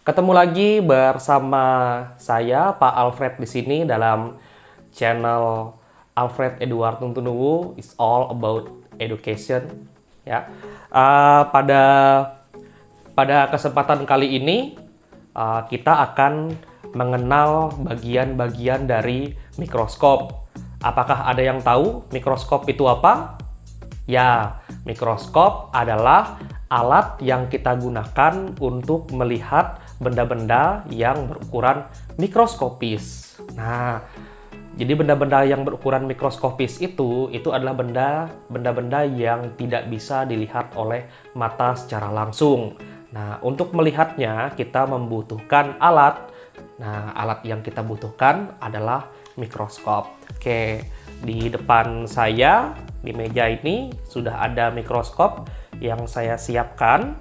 Ketemu lagi bersama saya Pak Alfred di sini dalam channel Alfred Edward Tuntunuwu is all about education ya. Pada kesempatan kali ini kita akan mengenal bagian-bagian dari mikroskop. Apakah ada yang tahu mikroskop itu apa? Ya, mikroskop adalah alat yang kita gunakan untuk melihat benda-benda yang berukuran mikroskopis. Nah, jadi benda-benda yang berukuran mikroskopis itu adalah benda-benda yang tidak bisa dilihat oleh mata secara langsung. Nah, untuk melihatnya kita membutuhkan alat. Nah, alat yang kita butuhkan adalah mikroskop. Oke, di depan saya di meja ini sudah ada mikroskop yang saya siapkan.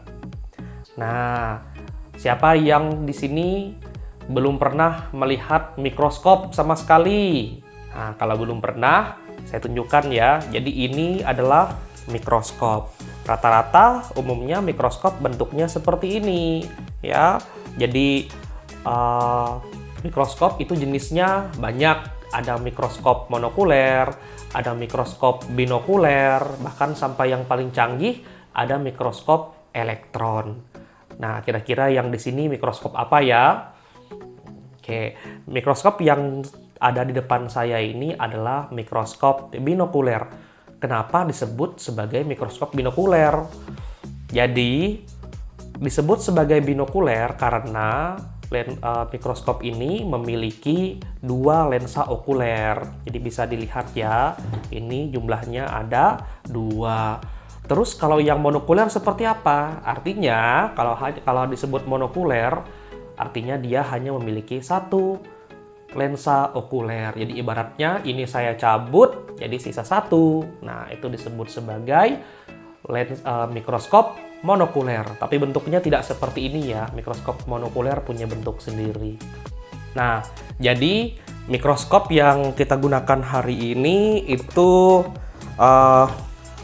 Nah, siapa yang di sini belum pernah melihat mikroskop sama sekali? Nah, kalau belum pernah, saya tunjukkan ya. Jadi ini adalah mikroskop. Rata-rata umumnya mikroskop bentuknya seperti ini, ya. Jadi mikroskop itu jenisnya banyak. Ada mikroskop monokuler, ada mikroskop binokuler, bahkan sampai yang paling canggih ada mikroskop elektron. Nah, kira-kira yang di sini mikroskop apa ya? Oke, mikroskop yang ada di depan saya ini adalah mikroskop binokuler. Kenapa disebut sebagai mikroskop binokuler? Jadi, disebut sebagai binokuler karena mikroskop ini memiliki dua lensa okuler. Jadi bisa dilihat ya, ini jumlahnya ada dua. Terus kalau yang monokuler seperti apa? Artinya kalau disebut monokuler, artinya dia hanya memiliki satu lensa okuler. Jadi ibaratnya ini saya cabut, jadi sisa satu. Nah, itu disebut sebagai mikroskop monokuler. Tapi bentuknya tidak seperti ini ya. Mikroskop monokuler punya bentuk sendiri. Nah, jadi mikroskop yang kita gunakan hari ini itu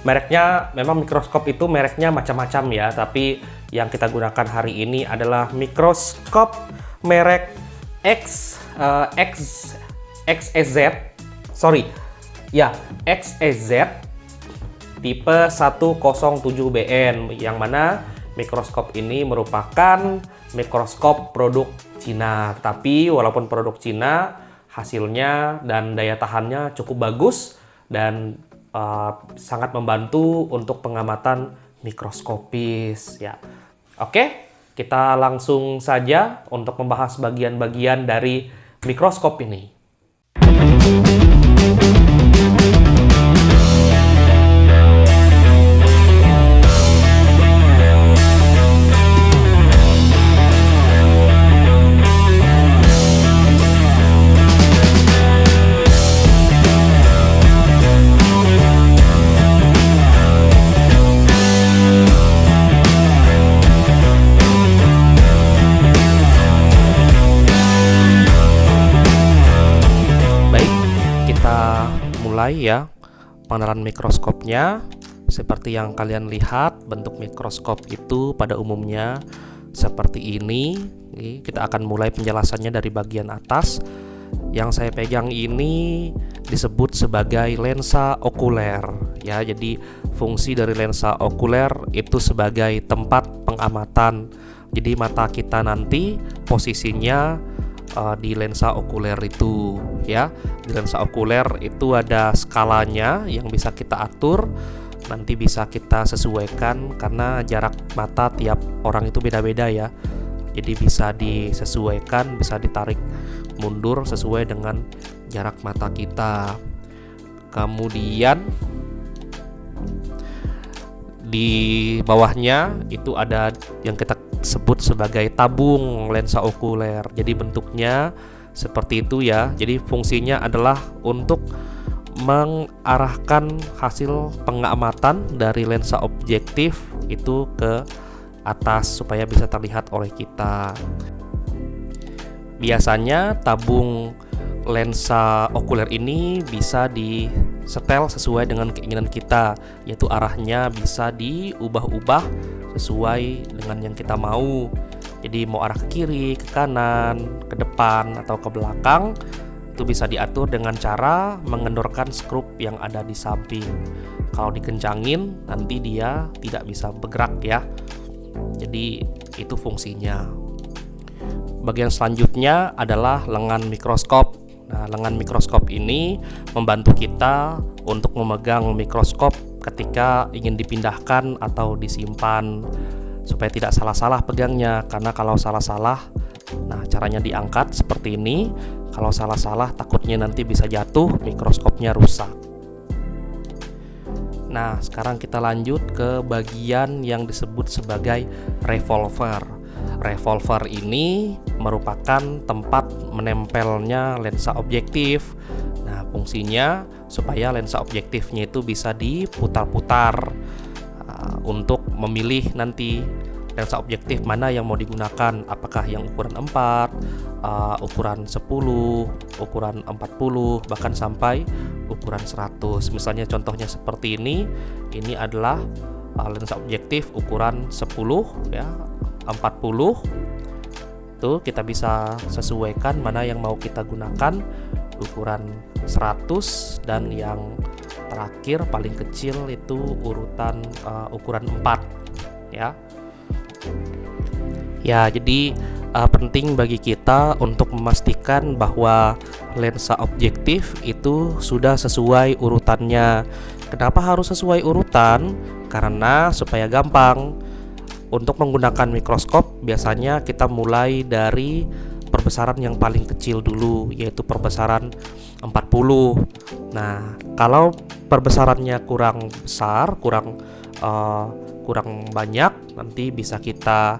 mereknya, memang mikroskop itu mereknya macam-macam ya. Tapi yang kita gunakan hari ini adalah mikroskop merek XEZ. Sorry. Ya, XEZ tipe 107BN, yang mana mikroskop ini merupakan mikroskop produk Cina. Tapi walaupun produk Cina, hasilnya dan daya tahannya cukup bagus dan sangat membantu untuk pengamatan mikroskopis ya. Oke, kita langsung saja untuk membahas bagian-bagian dari mikroskop ini. Ya, pengenalan mikroskopnya. Seperti yang kalian lihat, bentuk mikroskop itu pada umumnya seperti ini. Kita akan mulai penjelasannya dari bagian atas. Yang saya pegang ini disebut sebagai lensa okuler ya. Jadi fungsi dari lensa okuler itu sebagai tempat pengamatan. Jadi mata kita nanti posisinya di lensa okuler itu ya. Di lensa okuler itu ada skalanya yang bisa kita atur, nanti bisa kita sesuaikan karena jarak mata tiap orang itu beda-beda ya. Jadi bisa disesuaikan, bisa ditarik mundur sesuai dengan jarak mata kita. Kemudian di bawahnya itu ada yang kita sebut sebagai tabung lensa okuler. Jadi bentuknya seperti itu ya. Jadi fungsinya adalah untuk mengarahkan hasil pengamatan dari lensa objektif itu ke atas supaya bisa terlihat oleh kita. Biasanya tabung lensa okuler ini bisa disetel sesuai dengan keinginan kita, yaitu arahnya bisa diubah-ubah sesuai dengan yang kita mau. Jadi mau arah ke kiri, ke kanan, ke depan, atau ke belakang, itu bisa diatur dengan cara mengendorkan skrup yang ada di samping. Kalau dikencangin, nanti dia tidak bisa bergerak ya. Jadi itu fungsinya. Bagian selanjutnya adalah lengan mikroskop. Nah, lengan mikroskop ini membantu kita untuk memegang mikroskop ketika ingin dipindahkan atau disimpan, supaya tidak salah-salah pegangnya. Karena kalau salah-salah, nah caranya diangkat seperti ini. Kalau salah-salah takutnya nanti bisa jatuh, mikroskopnya rusak. Nah, sekarang kita lanjut ke bagian yang disebut sebagai revolver. Revolver ini merupakan tempat menempelnya lensa objektif. Nah, fungsinya supaya lensa objektifnya itu bisa diputar-putar untuk memilih nanti lensa objektif mana yang mau digunakan, apakah yang ukuran 4, ukuran 10, ukuran 40, bahkan sampai ukuran 100. Misalnya contohnya seperti ini adalah lensa objektif ukuran 10 ya, 40. Tuh kita bisa sesuaikan mana yang mau kita gunakan, ukuran 100, dan yang terakhir paling kecil itu urutan ukuran 4 ya. Ya, jadi penting bagi kita untuk memastikan bahwa lensa objektif itu sudah sesuai urutannya. Kenapa harus sesuai urutan? Karena supaya gampang. Untuk menggunakan mikroskop biasanya kita mulai dari perbesaran yang paling kecil dulu, yaitu perbesaran 40. Nah, kalau perbesarannya kurang besar, kurang banyak, nanti bisa kita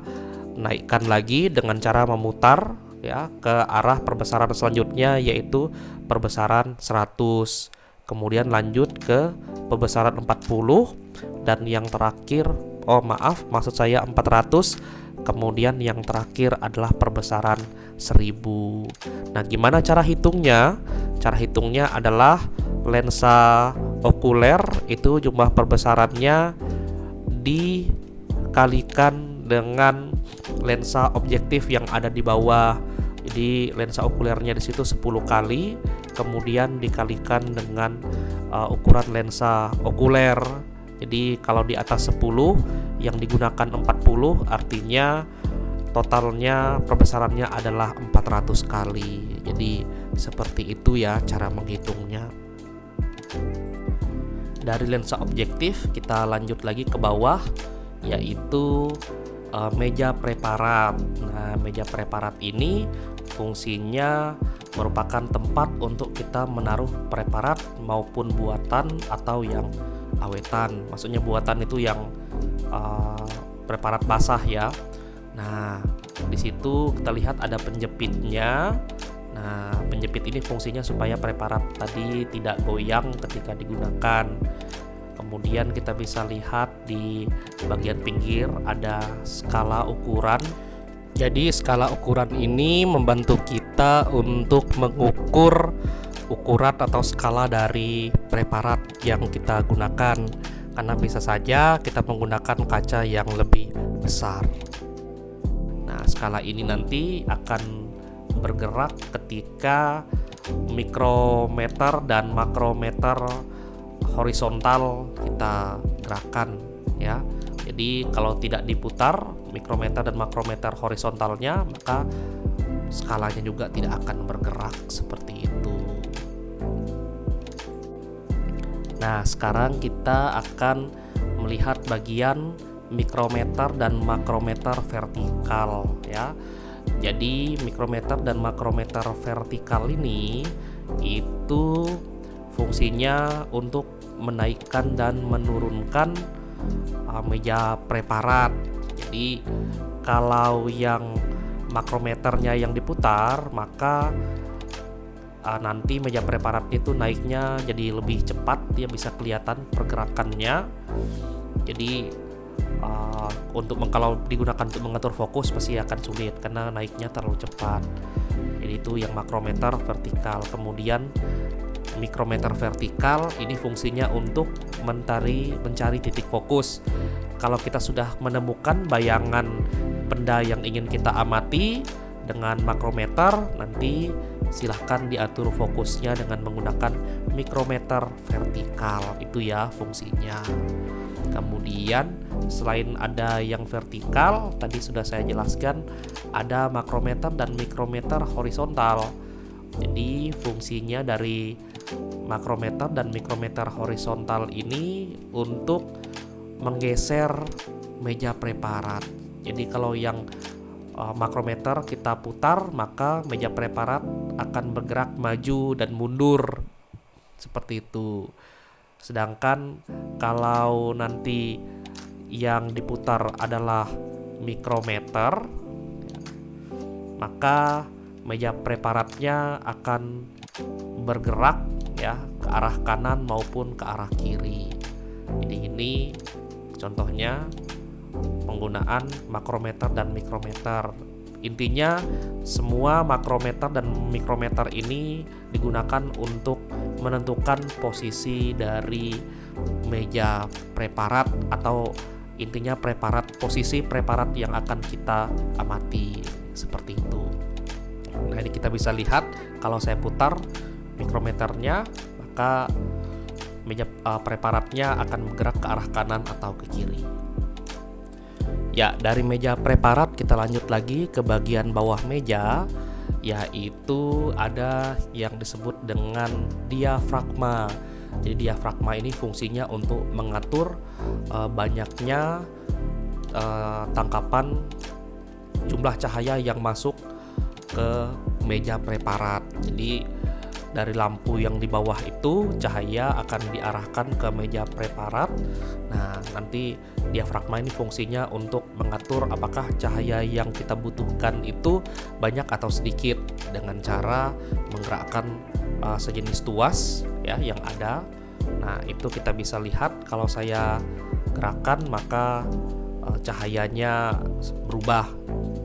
naikkan lagi dengan cara memutar ya ke arah perbesaran selanjutnya, yaitu perbesaran 100. Kemudian lanjut ke perbesaran 40, dan yang terakhir, maksud saya 400. Kemudian yang terakhir adalah perbesaran 1000. Nah, gimana cara hitungnya? Cara hitungnya adalah lensa okuler itu jumlah perbesarannya dikalikan dengan lensa objektif yang ada di bawah. Jadi lensa okulernya di situ 10 kali, kemudian dikalikan dengan ukuran lensa okuler. Jadi kalau di atas 10 yang digunakan 40, artinya totalnya perbesarannya adalah 400 kali. Jadi seperti itu ya cara menghitungnya. Dari lensa objektif kita lanjut lagi ke bawah, yaitu meja preparat. Nah, meja preparat ini fungsinya merupakan tempat untuk kita menaruh preparat maupun buatan atau yang awetan. Maksudnya buatan itu yang preparat basah ya. Nah, di situ kita lihat ada penjepitnya. Nah, penjepit ini fungsinya supaya preparat tadi tidak goyang ketika digunakan. Kemudian kita bisa lihat di bagian pinggir ada skala ukuran. Jadi skala ukuran ini membantu kita untuk mengukur ukuran atau skala dari preparat yang kita gunakan, karena bisa saja kita menggunakan kaca yang lebih besar. Nah, skala ini nanti akan bergerak ketika mikrometer dan makrometer horizontal kita gerakan ya. Jadi kalau tidak diputar mikrometer dan makrometer horizontalnya, maka skalanya juga tidak akan bergerak seperti itu. Nah, sekarang kita akan melihat bagian mikrometer dan makrometer vertikal ya. Jadi mikrometer dan makrometer vertikal ini itu fungsinya untuk menaikkan dan menurunkan meja preparat. Jadi kalau yang makrometernya yang diputar, maka nanti meja preparat itu naiknya jadi lebih cepat, dia bisa kelihatan pergerakannya. Jadi kalau digunakan untuk mengatur fokus pasti akan sulit karena naiknya terlalu cepat. Jadi itu yang makrometer vertikal. Kemudian mikrometer vertikal ini fungsinya untuk mencari titik fokus. Kalau kita sudah menemukan bayangan benda yang ingin kita amati dengan makrometer, nanti silahkan diatur fokusnya dengan menggunakan mikrometer vertikal. Itu ya fungsinya. Kemudian selain ada yang vertikal, tadi sudah saya jelaskan ada makrometer dan mikrometer horizontal. Jadi fungsinya dari makrometer dan mikrometer horizontal ini untuk menggeser meja preparat. Jadi kalau yang makrometer kita putar, maka meja preparat akan bergerak maju dan mundur seperti itu. Sedangkan kalau nanti yang diputar adalah mikrometer, maka meja preparatnya akan bergerak ya ke arah kanan maupun ke arah kiri. Jadi ini contohnya penggunaan makrometer dan mikrometer. Intinya semua makrometer dan mikrometer ini digunakan untuk menentukan posisi dari meja preparat, atau intinya posisi preparat yang akan kita amati seperti itu. Nah, ini kita bisa lihat kalau saya putar mikrometernya, maka meja preparatnya akan bergerak ke arah kanan atau ke kiri. Ya, dari meja preparat kita lanjut lagi ke bagian bawah meja, yaitu ada yang disebut dengan diafragma. Jadi diafragma ini fungsinya untuk mengatur banyaknya tangkapan jumlah cahaya yang masuk ke meja preparat. Jadi dari lampu yang di bawah itu cahaya akan diarahkan ke meja preparat. Nah, nanti diafragma ini fungsinya untuk mengatur apakah cahaya yang kita butuhkan itu banyak atau sedikit dengan cara menggerakkan sejenis tuas ya yang ada. Nah, itu kita bisa lihat kalau saya gerakan, maka cahayanya berubah,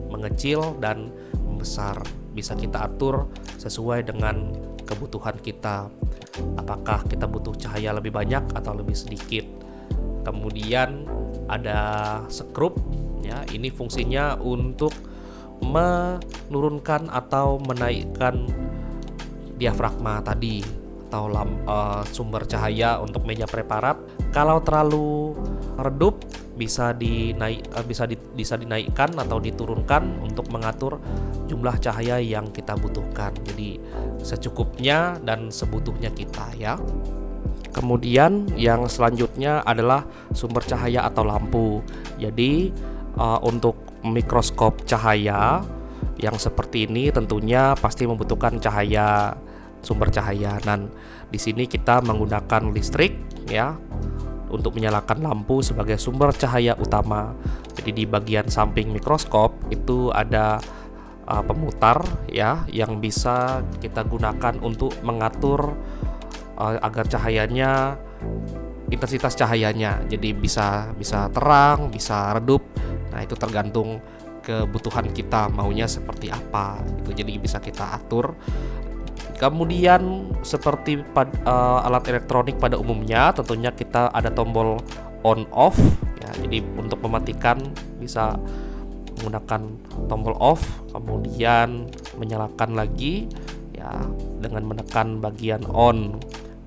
mengecil dan membesar. Bisa kita atur sesuai dengan kebutuhan kita, apakah kita butuh cahaya lebih banyak atau lebih sedikit. Kemudian ada skrup ya, ini fungsinya untuk menurunkan atau menaikkan diafragma tadi atau sumber cahaya untuk meja preparat. Kalau terlalu redup bisa dinaikkan atau diturunkan untuk mengatur jumlah cahaya yang kita butuhkan. Jadi secukupnya dan sebutuhnya kita ya. Kemudian yang selanjutnya adalah sumber cahaya atau lampu. Jadi untuk mikroskop cahaya yang seperti ini tentunya pasti membutuhkan sumber cahaya. Dan di sini kita menggunakan listrik ya untuk menyalakan lampu sebagai sumber cahaya utama. Jadi di bagian samping mikroskop itu ada pemutar ya yang bisa kita gunakan untuk mengatur agar cahayanya, intensitas cahayanya, jadi bisa terang, bisa redup. Nah, itu tergantung kebutuhan kita maunya seperti apa. Itu jadi bisa kita atur. Kemudian seperti alat elektronik pada umumnya, tentunya kita ada tombol on off ya. Jadi untuk mematikan bisa menggunakan tombol off, kemudian menyalakan lagi ya dengan menekan bagian on.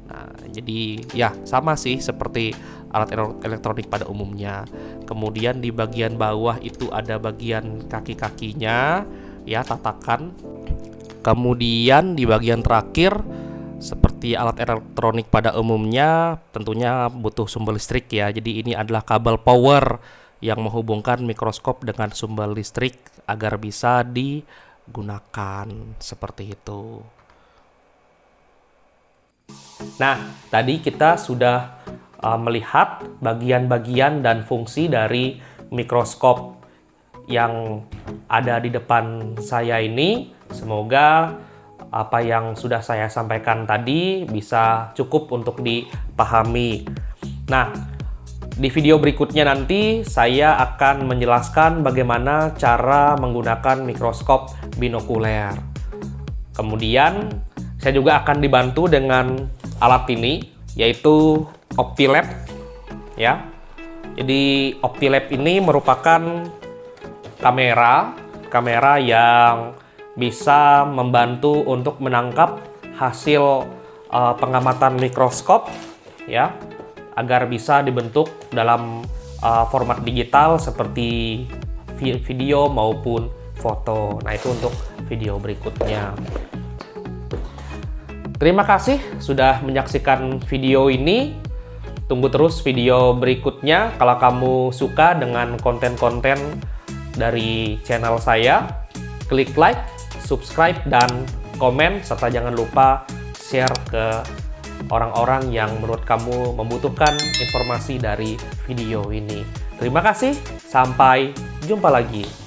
Nah, jadi ya sama sih seperti alat elektronik pada umumnya. Kemudian di bagian bawah itu ada bagian kaki-kakinya ya, tatakan. Kemudian di bagian terakhir seperti alat elektronik pada umumnya tentunya butuh sumber listrik ya. Jadi ini adalah kabel power yang menghubungkan mikroskop dengan sumber listrik agar bisa digunakan seperti itu. Nah, tadi kita sudah melihat bagian-bagian dan fungsi dari mikroskop yang ada di depan saya ini. Semoga apa yang sudah saya sampaikan tadi bisa cukup untuk dipahami. Nah, di video berikutnya nanti saya akan menjelaskan bagaimana cara menggunakan mikroskop binokuler. Kemudian saya juga akan dibantu dengan alat ini, yaitu OptiLab ya. Jadi OptiLab ini merupakan kamera yang bisa membantu untuk menangkap hasil pengamatan mikroskop ya, agar bisa dibentuk dalam format digital seperti video maupun foto. Nah, itu untuk video berikutnya. Terima kasih sudah menyaksikan video ini. Tunggu terus video berikutnya. Kalau kamu suka dengan konten-konten dari channel saya, klik like, subscribe, dan komen, serta jangan lupa share ke orang-orang yang menurut kamu membutuhkan informasi dari video ini. Terima kasih, sampai jumpa lagi.